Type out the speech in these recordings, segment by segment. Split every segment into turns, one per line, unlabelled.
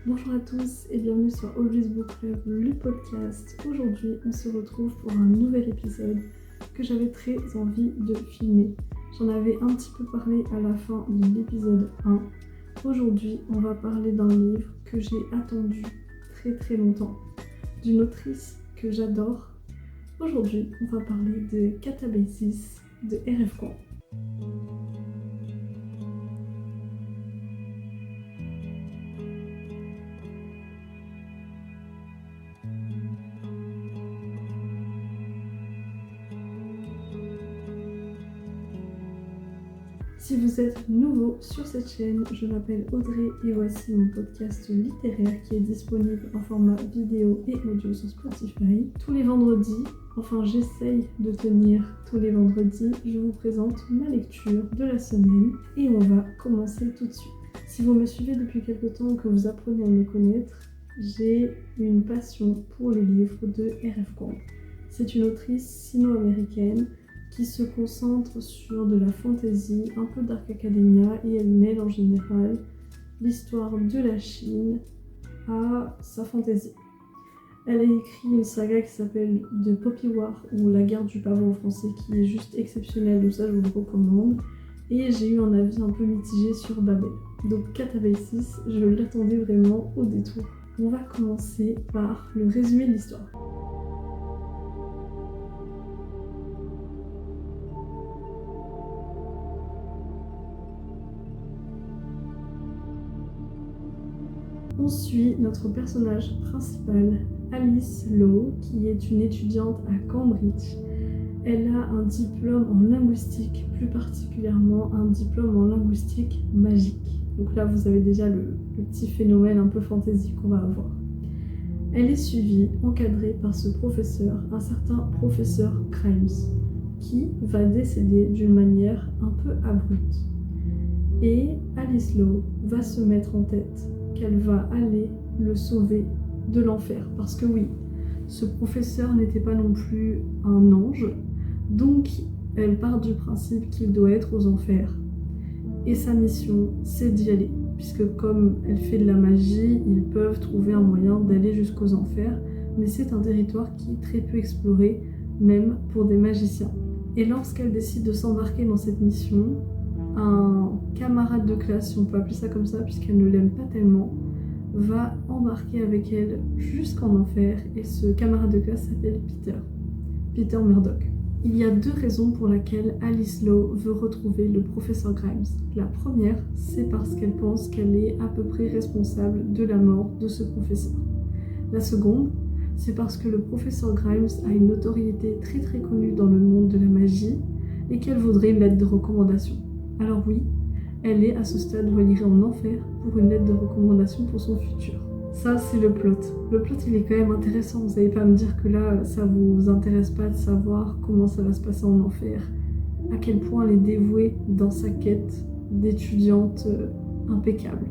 Bonjour à tous et bienvenue sur Always Book Club, le podcast. Aujourd'hui, on se retrouve pour un nouvel épisode que j'avais très envie de filmer. J'en avais un petit peu parlé à la fin de l'épisode 1. Aujourd'hui, on va parler d'un livre que j'ai attendu très longtemps, d'une autrice que j'adore. Aujourd'hui, on va parler de Catabasis de R.F. Kuang. Si vous êtes nouveau sur cette chaîne, je m'appelle Audrey et voici mon podcast littéraire qui est disponible en format vidéo et audio sur Spotify. Tous les vendredis, j'essaye de tenir tous les vendredis, je vous présente ma lecture de la semaine et on va commencer tout de suite. Si vous me suivez depuis quelque temps ou que vous apprenez à me connaître, j'ai une passion pour les livres de R.F. Kuang. C'est une autrice sino-américaine qui se concentre sur de la fantasy, un peu Dark Academia, et elle mêle en général l'histoire de la Chine à sa fantasy. Elle a écrit une saga qui s'appelle The Poppy War, ou La guerre du pavot en français, qui est juste exceptionnelle, donc ça je vous le recommande. Et j'ai eu un avis un peu mitigé sur Babel. Donc Catabasis, je l'attendais vraiment au détour. On va commencer par le résumé de l'histoire. On suit notre personnage principal, Alice Lowe, qui est une étudiante à Cambridge. Elle a un diplôme en linguistique, plus particulièrement un diplôme en linguistique magique. Donc là, vous avez déjà le petit phénomène un peu fantasy qu'on va avoir. Elle est suivie, encadrée par ce professeur, un certain professeur Grimes, qui va décéder d'une manière un peu abrupte. Et Alice Lowe va se mettre en tête qu'elle va aller le sauver de l'enfer. Parce que oui, ce professeur n'était pas non plus un ange, donc elle part du principe qu'il doit être aux enfers. Et sa mission, c'est d'y aller, puisque comme elle fait de la magie, ils peuvent trouver un moyen d'aller jusqu'aux enfers, mais c'est un territoire qui est très peu exploré, même pour des magiciens. Et lorsqu'elle décide de s'embarquer dans cette mission, un camarade de classe, si on peut appeler ça comme ça, puisqu'elle ne l'aime pas tellement, va embarquer avec elle jusqu'en enfer, et ce camarade de classe s'appelle Peter Murdoch. Il y a deux raisons pour lesquelles Alice Lowe veut retrouver le professeur Grimes. La première, c'est parce qu'elle pense qu'elle est à peu près responsable de la mort de ce professeur. La seconde, c'est parce que le professeur Grimes a une notoriété très connue dans le monde de la magie et qu'elle voudrait une lettre de recommandation. Alors oui, elle est à ce stade où elle irait en enfer pour une lettre de recommandation pour son futur. Ça, c'est le plot. Le plot, il est quand même intéressant. Vous n'allez pas me dire que là, ça vous intéresse pas de savoir comment ça va se passer en enfer. À quel point elle est dévouée dans sa quête d'étudiante impeccable.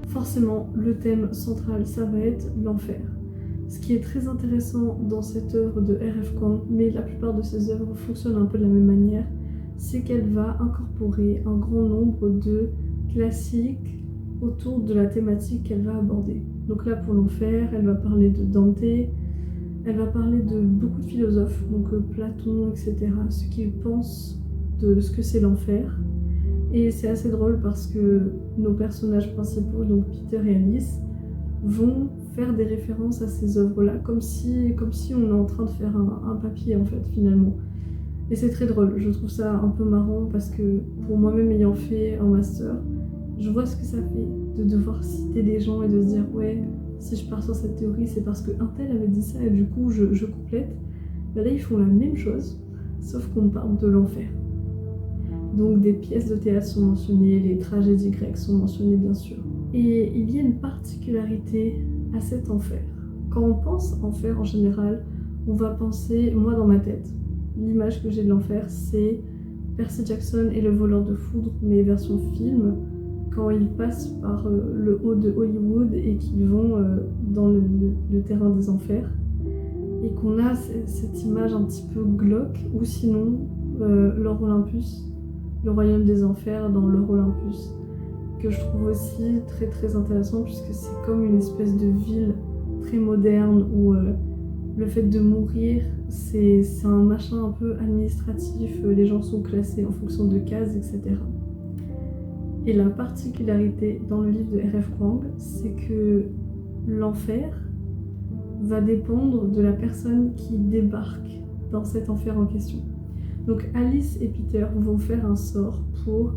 Forcément, le thème central, ça va être l'enfer. Ce qui est très intéressant dans cette œuvre de R.F. Kuang, mais la plupart de ses œuvres fonctionnent un peu de la même manière, c'est qu'elle va incorporer un grand nombre de classiques autour de la thématique qu'elle va aborder. Donc là, pour l'enfer, elle va parler de Dante, elle va parler de beaucoup de philosophes, donc Platon, etc., ce qu'ils pensent de ce que c'est l'enfer. Et c'est assez drôle parce que nos personnages principaux, donc Peter et Alice, vont faire des références à ces œuvres-là, comme si on est en train de faire un papier en fait, finalement. Et c'est très drôle, je trouve ça un peu marrant parce que pour moi-même ayant fait un master, je vois ce que ça fait de devoir citer des gens et de se dire ouais, si je pars sur cette théorie, c'est parce qu'un tel avait dit ça et du coup je complète. Ben là, ils font la même chose, sauf qu'on parle de l'enfer. Donc des pièces de théâtre sont mentionnées, les tragédies grecques sont mentionnées bien sûr. Et il y a une particularité à cet enfer. Quand on pense enfer en général, on va penser, moi dans ma tête, l'image que j'ai de l'enfer, c'est Percy Jackson et le voleur de foudre, mais version film, quand ils passent par le haut de Hollywood et qu'ils vont dans le terrain des enfers. et qu'on a cette image un petit peu glauque, ou sinon l'Or Olympus, le royaume des enfers dans l'Or Olympus, que je trouve aussi très très intéressant puisque c'est comme une espèce de ville très moderne où le fait de mourir c'est un machin un peu administratif, les gens sont classés en fonction de cases, etc. Et la particularité dans le livre de R.F. Kuang, c'est que l'enfer va dépendre de la personne qui débarque dans cet enfer en question. Donc Alice et Peter vont faire un sort pour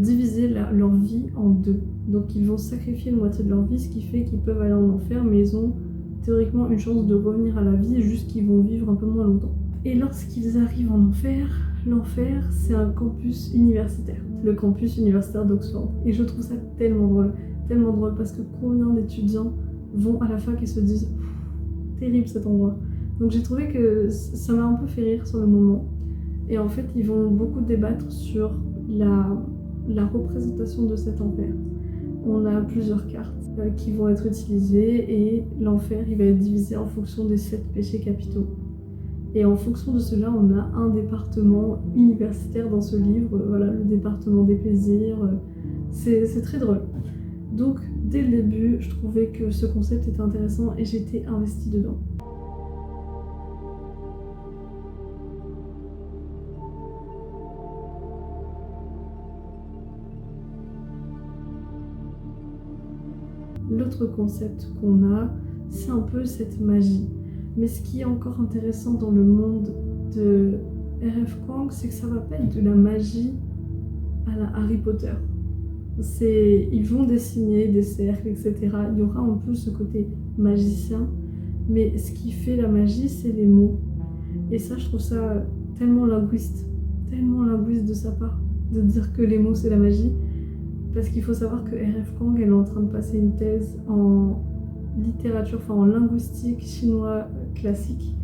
diviser leur vie en deux. Donc ils vont sacrifier une moitié de leur vie, ce qui fait qu'ils peuvent aller en enfer, mais ils ont théoriquement une chance de revenir à la vie, juste qu'ils vont vivre un peu moins longtemps. Et lorsqu'ils arrivent en enfer, l'enfer c'est un campus universitaire, le campus universitaire d'Oxford. Et je trouve ça tellement drôle parce que combien d'étudiants vont à la fac et se disent terrible cet endroit. Donc j'ai trouvé que ça m'a un peu fait rire sur le moment. Et en fait, ils vont beaucoup débattre sur la représentation de cet enfer. On a plusieurs cartes qui vont être utilisées et l'enfer, il va être divisé en fonction des 7 péchés capitaux. Et en fonction de cela, on a un département universitaire dans ce livre, voilà, le département des plaisirs. C'est très drôle. Donc, dès le début, je trouvais que ce concept était intéressant et j'étais investie dedans. L'autre concept qu'on a, c'est un peu cette magie. Mais ce qui est encore intéressant dans le monde de R.F. Kuang, c'est que ça va pas être de la magie à la Harry Potter. Ils vont dessiner des cercles, etc. Il y aura un peu ce côté magicien, mais ce qui fait la magie, c'est les mots. Et ça, je trouve ça tellement linguiste de sa part, de dire que les mots, c'est la magie. Parce qu'il faut savoir que R.F. Kuang, elle est en train de passer une thèse en littérature, enfin en linguistique chinois classique.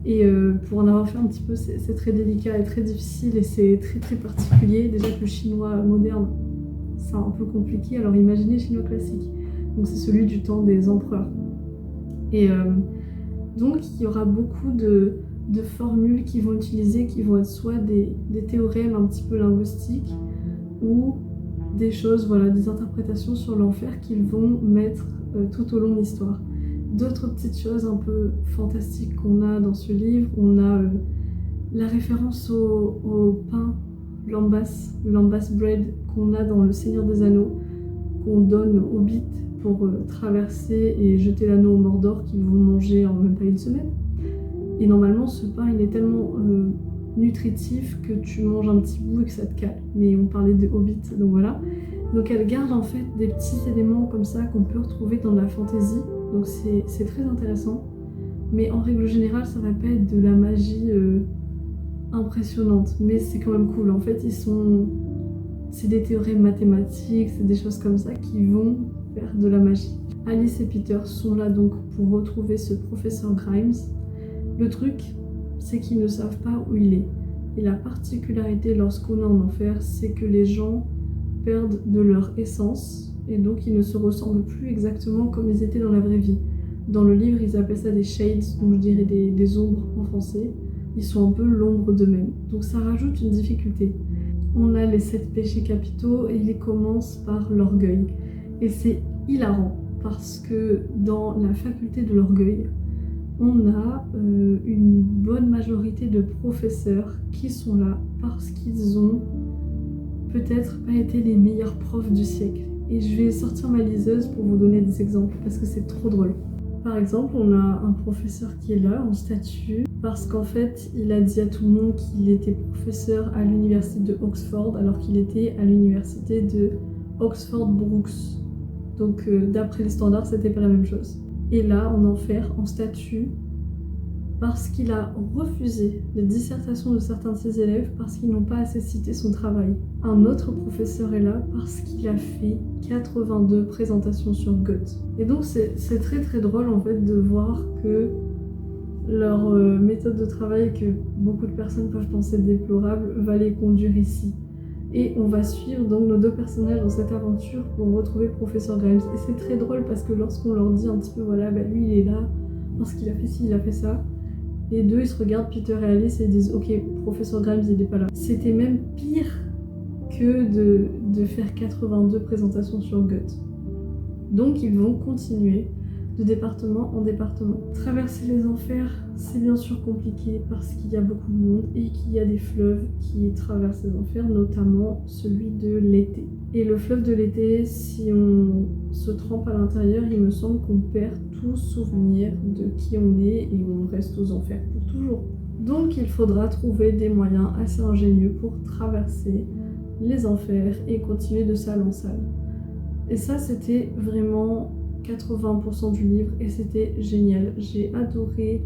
Et pour en avoir fait un petit peu, c'est très délicat et très difficile et c'est très très particulier. Déjà que le chinois moderne, c'est un peu compliqué, alors imaginez le chinois classique. Donc c'est celui du temps des empereurs. Et donc il y aura beaucoup de formules qui vont utiliser, qui vont être soit des théorèmes un petit peu linguistiques ou des choses, voilà, des interprétations sur l'enfer qu'ils vont mettre tout au long de l'histoire. D'autres petites choses un peu fantastiques qu'on a dans ce livre, on a la référence au pain, lambas bread qu'on a dans Le Seigneur des Anneaux, qu'on donne aux hobbits pour traverser et jeter l'anneau au Mordor qu'ils vont manger en même pas une semaine. Et normalement ce pain il est tellement nutritif que tu manges un petit bout et que ça te cale. Mais on parlait de hobbits, donc voilà. Donc elle garde en fait des petits éléments comme ça qu'on peut retrouver dans la fantasy. Donc c'est très intéressant. Mais en règle générale, ça va pas être de la magie impressionnante. Mais c'est quand même cool. En fait, c'est des théorèmes mathématiques, c'est des choses comme ça qui vont faire de la magie. Alice et Peter sont là donc pour retrouver ce professeur Grimes. Le truc, c'est qu'ils ne savent pas où il est. Et la particularité lorsqu'on est en enfer, c'est que les gens perdent de leur essence et donc ils ne se ressemblent plus exactement comme ils étaient dans la vraie vie. Dans le livre, ils appellent ça des shades, donc je dirais des ombres en français. Ils sont un peu l'ombre d'eux-mêmes. Donc ça rajoute une difficulté. On a les 7 péchés capitaux et ils commencent par l'orgueil. Et c'est hilarant parce que dans la faculté de l'orgueil, on a une bonne majorité de professeurs qui sont là parce qu'ils ont peut-être pas été les meilleurs profs du siècle. Et je vais sortir ma liseuse pour vous donner des exemples parce que c'est trop drôle. Par exemple, on a un professeur qui est là en statue parce qu'en fait, il a dit à tout le monde qu'il était professeur à l'université de Oxford alors qu'il était à l'université de Oxford Brookes. Donc d'après les standards, c'était pas la même chose. Et là, en enfer, en statue, parce qu'il a refusé les dissertations de certains de ses élèves parce qu'ils n'ont pas assez cité son travail. Un autre professeur est là parce qu'il a fait 82 présentations sur Goethe. Et donc c'est très très drôle en fait de voir que leur méthode de travail, que beaucoup de personnes peuvent penser déplorable, va les conduire ici. Et on va suivre donc nos deux personnages dans cette aventure pour retrouver Professeur Grimes. Et c'est très drôle parce que lorsqu'on leur dit un petit peu, voilà, bah lui il est là parce qu'il a fait ci, il a fait ça. Les deux, ils se regardent, Peter et Alice, et ils disent ok, professeur Grimes, il est pas là. C'était même pire que de faire 82 présentations sur Gut. Donc ils vont continuer de département en département. Traverser les enfers, c'est bien sûr compliqué parce qu'il y a beaucoup de monde et qu'il y a des fleuves qui traversent les enfers, notamment celui de l'été. Et le fleuve de l'été, si on se trempe à l'intérieur, il me semble qu'on perd tout souvenir de qui on est et on reste aux enfers pour toujours. Donc il faudra trouver des moyens assez ingénieux pour traverser les enfers et continuer de salle en salle. Et ça, c'était vraiment 80% du livre et c'était génial. J'ai adoré.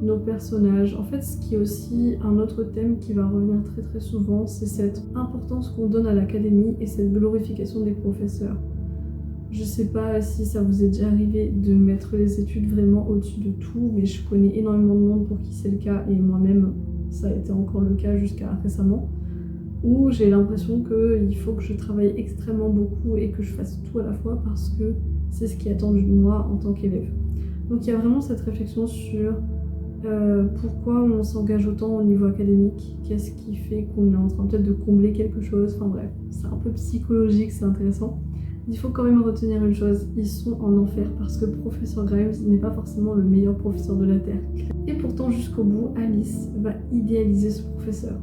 Nos personnages. En fait, ce qui est aussi un autre thème qui va revenir très très souvent, c'est cette importance qu'on donne à l'académie et cette glorification des professeurs. Je sais pas si ça vous est déjà arrivé de mettre les études vraiment au-dessus de tout, mais je connais énormément de monde pour qui c'est le cas, et moi-même, ça a été encore le cas jusqu'à récemment, où j'ai l'impression qu'il faut que je travaille extrêmement beaucoup et que je fasse tout à la fois parce que c'est ce qui est attendu de moi en tant qu'élève. Donc il y a vraiment cette réflexion sur pourquoi on s'engage autant au niveau académique, qu'est-ce qui fait qu'on est en train peut-être de combler quelque chose, enfin bref, c'est un peu psychologique, c'est intéressant. Il faut quand même retenir une chose, ils sont en enfer parce que professeur Grimes n'est pas forcément le meilleur professeur de la Terre. Et pourtant jusqu'au bout, Alice va idéaliser ce professeur,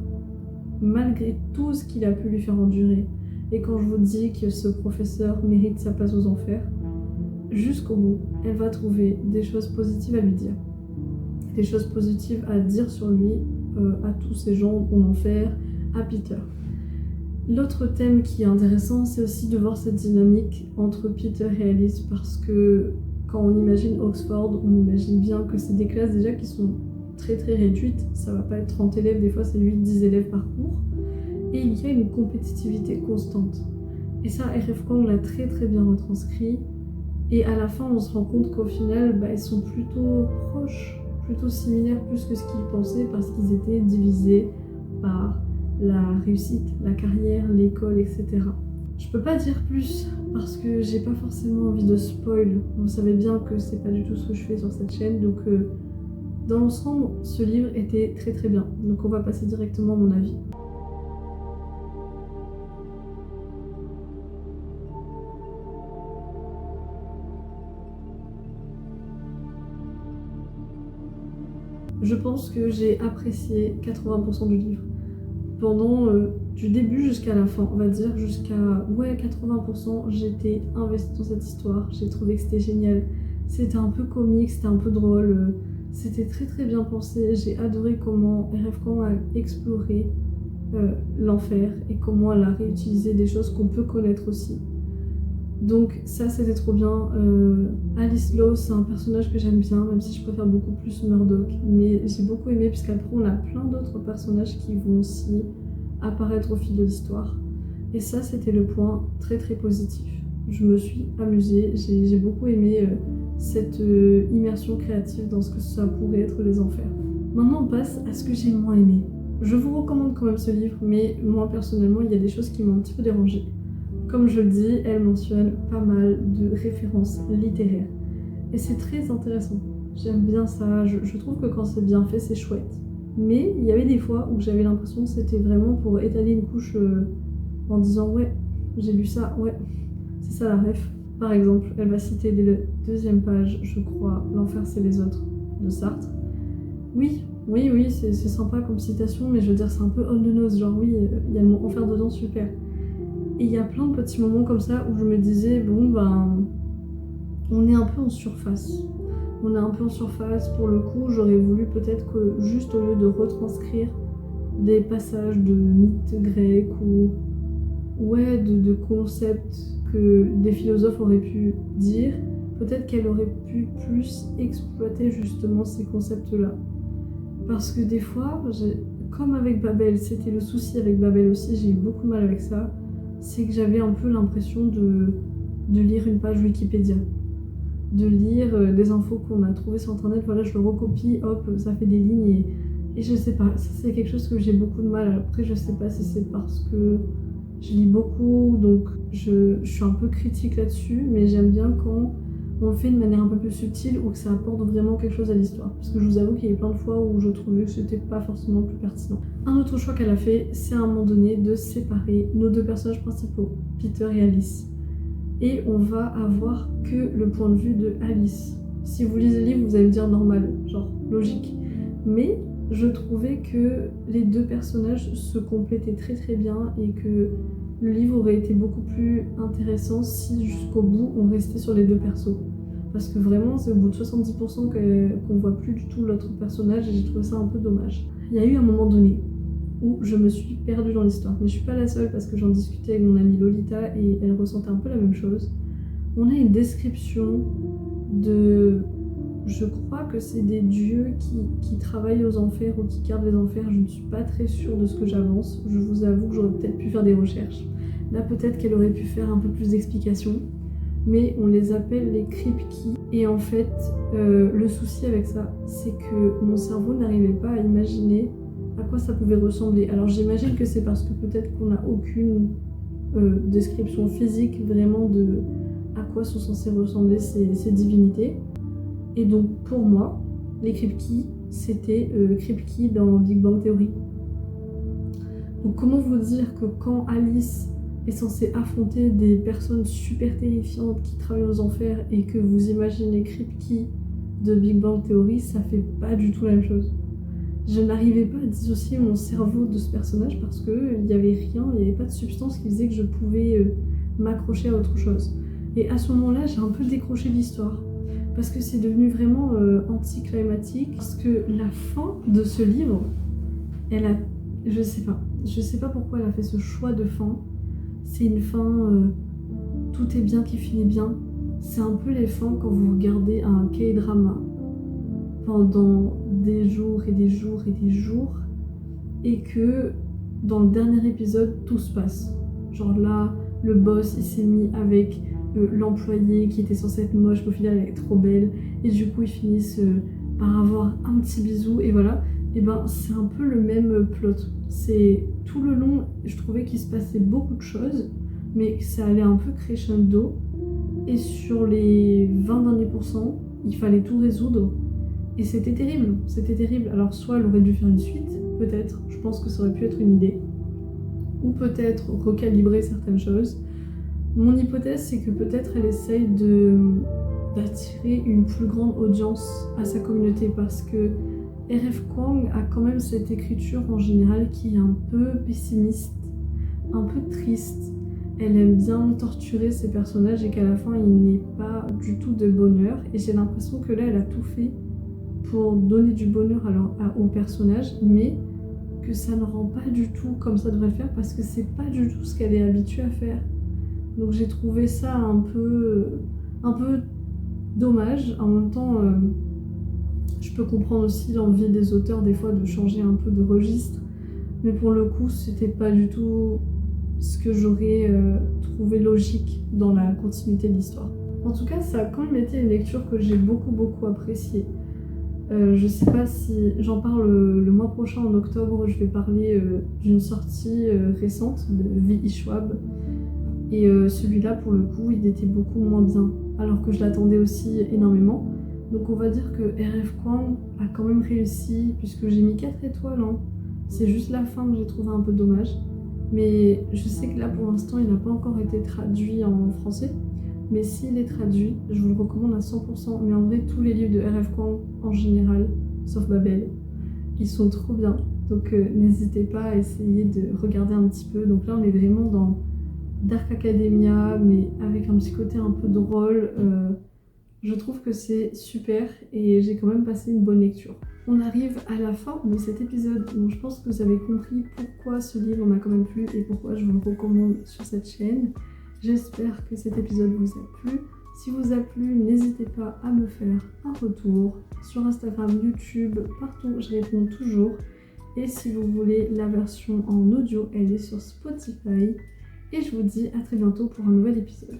malgré tout ce qu'il a pu lui faire endurer. Et quand je vous dis que ce professeur mérite sa place aux enfers, jusqu'au bout, elle va trouver des choses positives à lui dire. Des choses positives à dire sur lui, à tous ces gens en enfer, à Peter. L'autre thème qui est intéressant, c'est aussi de voir cette dynamique entre Peter et Alice, parce que quand on imagine Oxford, on imagine bien que c'est des classes déjà qui sont très très réduites, ça va pas être 30 élèves, des fois c'est 8-10 élèves par cours, et il y a une compétitivité constante. Et ça, R.F. Kuang l'a très très bien retranscrit, et à la fin on se rend compte qu'au final, ils sont plutôt proches, plutôt similaires plus que ce qu'ils pensaient, parce qu'ils étaient divisés par la réussite, la carrière, l'école, etc. Je peux pas dire plus parce que j'ai pas forcément envie de spoil. Vous savez bien que c'est pas du tout ce que je fais sur cette chaîne, donc dans l'ensemble, ce livre était très très bien. Donc on va passer directement à mon avis. Je pense que j'ai apprécié 80% du livre. Pendant du début jusqu'à la fin, on va dire jusqu'à 80%, j'étais investie dans cette histoire. J'ai trouvé que c'était génial. C'était un peu comique, c'était un peu drôle. C'était très très bien pensé. J'ai adoré comment R.F. Kuang a exploré l'enfer et comment elle a réutilisé des choses qu'on peut connaître aussi. Donc ça c'était trop bien. Alice Lowe, c'est un personnage que j'aime bien, même si je préfère beaucoup plus Murdoch, mais j'ai beaucoup aimé puisqu'après on a plein d'autres personnages qui vont aussi apparaître au fil de l'histoire, et ça c'était le point très très positif. Je me suis amusée, j'ai beaucoup aimé cette immersion créative dans ce que ça pourrait être les enfers. Maintenant on passe à ce que j'ai moins aimé. Je vous recommande quand même ce livre, mais moi personnellement il y a des choses qui m'ont un petit peu dérangée. Comme je le dis, elle mentionne pas mal de références littéraires. Et c'est très intéressant. J'aime bien ça. Je trouve que quand c'est bien fait, c'est chouette. Mais il y avait des fois où j'avais l'impression que c'était vraiment pour étaler une couche en disant « Ouais, j'ai lu ça, ouais, c'est ça la ref ». Par exemple, elle va citer dès la deuxième page, je crois, « L'enfer c'est les autres » de Sartre. Oui, c'est sympa comme citation, mais je veux dire, c'est un peu on the nose. Genre oui, il y a le mot « enfer » dedans, super. Et il y a plein de petits moments comme ça où je me disais, bon on est un peu en surface. On est un peu en surface, pour le coup, j'aurais voulu peut-être que juste au lieu de retranscrire des passages de mythes grecs ou de concepts que des philosophes auraient pu dire, peut-être qu'elle aurait pu plus exploiter justement ces concepts-là. Parce que des fois, comme avec Babel, c'était le souci avec Babel aussi, j'ai eu beaucoup de mal avec ça, c'est que j'avais un peu l'impression de lire une page Wikipédia, de lire des infos qu'on a trouvées sur internet, voilà je le recopie, hop, ça fait des lignes Et je sais pas, ça c'est quelque chose que j'ai beaucoup de mal. Après, je sais pas si c'est parce que je lis beaucoup, donc je suis un peu critique là-dessus, mais j'aime bien quand on le fait de manière un peu plus subtile ou que ça apporte vraiment quelque chose à l'histoire. Parce que je vous avoue qu'il y a eu plein de fois où je trouvais que c'était pas forcément le plus pertinent. Un autre choix qu'elle a fait, c'est à un moment donné de séparer nos deux personnages principaux, Peter et Alice. Et on va avoir que le point de vue de Alice. Si vous lisez le livre, vous allez me dire normal, genre logique. Mais je trouvais que les deux personnages se complétaient très très bien et que le livre aurait été beaucoup plus intéressant si jusqu'au bout on restait sur les deux persos. Parce que vraiment, c'est au bout de 70% qu'on voit plus du tout l'autre personnage et j'ai trouvé ça un peu dommage. Il y a eu un moment donné où je me suis perdue dans l'histoire. Mais je suis pas la seule parce que j'en discutais avec mon amie Lolita et elle ressentait un peu la même chose. On a une description de... Je crois que c'est des dieux qui travaillent aux enfers ou qui gardent les enfers. Je ne suis pas très sûre de ce que j'avance. Je vous avoue que j'aurais peut-être pu faire des recherches. Là, peut-être qu'elle aurait pu faire un peu plus d'explications. Mais on les appelle les Kripke. Et en fait, le souci avec ça, c'est que mon cerveau n'arrivait pas à imaginer à quoi ça pouvait ressembler. Alors j'imagine que c'est parce que peut-être qu'on n'a aucune description physique vraiment de à quoi sont censées ressembler ces divinités. Et donc pour moi, les Kripke, c'était Kripke dans Big Bang Theory. Donc comment vous dire que quand Alice est censée affronter des personnes super terrifiantes qui travaillent aux enfers et que vous imaginez Kripke de Big Bang Theory, ça fait pas du tout la même chose. Je n'arrivais pas à dissocier mon cerveau de ce personnage parce qu'il n'y avait rien, il n'y avait pas de substance qui faisait que je pouvais m'accrocher à autre chose. Et à ce moment-là, j'ai un peu décroché l'histoire parce que c'est devenu vraiment anticlimatique. Parce que la fin de ce livre, elle a... Je sais pas pourquoi elle a fait ce choix de fin. C'est une fin... tout est bien qui finit bien. C'est un peu les fins quand vous regardez un K-drama pendant des jours et des jours et des jours et que dans le dernier épisode tout se passe. Genre là, le boss il s'est mis avec l'employé qui était censé être moche mais au final elle est trop belle et du coup ils finissent par avoir un petit bisou et voilà. Et ben c'est un peu le même plot. C'est tout le long, je trouvais qu'il se passait beaucoup de choses mais ça allait un peu crescendo et sur les 20 derniers pourcents il fallait tout résoudre. Et c'était terrible, c'était terrible. Alors soit elle aurait dû faire une suite, peut-être, je pense que ça aurait pu être une idée. Ou peut-être recalibrer certaines choses. Mon hypothèse, c'est que peut-être elle essaye d'attirer une plus grande audience à sa communauté parce que R.F. Kuang a quand même cette écriture en général qui est un peu pessimiste, un peu triste. Elle aime bien torturer ses personnages et qu'à la fin il n'est pas du tout de bonheur. Et j'ai l'impression que là elle a tout fait pour donner du bonheur au personnage, mais que ça ne rend pas du tout comme ça devrait le faire parce que c'est pas du tout ce qu'elle est habituée à faire. Donc j'ai trouvé ça un peu dommage. En même temps, je peux comprendre aussi l'envie des auteurs des fois de changer un peu de registre, mais pour le coup, c'était pas du tout ce que j'aurais trouvé logique dans la continuité de l'histoire. En tout cas, ça a quand même été une lecture que j'ai beaucoup appréciée. Je sais pas si j'en parle le mois prochain en octobre, je vais parler d'une sortie récente de V.I. Schwab et celui-là pour le coup il était beaucoup moins bien alors que je l'attendais aussi énormément. Donc on va dire que R.F. Kuang a quand même réussi puisque j'ai mis 4 étoiles hein. C'est juste la fin que j'ai trouvé un peu dommage, mais je sais que là pour l'instant il n'a pas encore été traduit en français. Mais s'il est traduit, je vous le recommande à 100%. Mais en vrai, tous les livres de R.F. Kuang, en général, sauf Babel, ils sont trop bien. Donc n'hésitez pas à essayer de regarder un petit peu. Donc là, on est vraiment dans Dark Academia, mais avec un petit côté un peu drôle. Je trouve que c'est super et j'ai quand même passé une bonne lecture. On arrive à la fin de cet épisode, donc je pense que vous avez compris pourquoi ce livre m'a quand même plu et pourquoi je vous le recommande sur cette chaîne. J'espère que cet épisode vous a plu. Si vous a plu, n'hésitez pas à me faire un retour sur Instagram, YouTube, partout, je réponds toujours. Et si vous voulez la version en audio, elle est sur Spotify. Et je vous dis à très bientôt pour un nouvel épisode.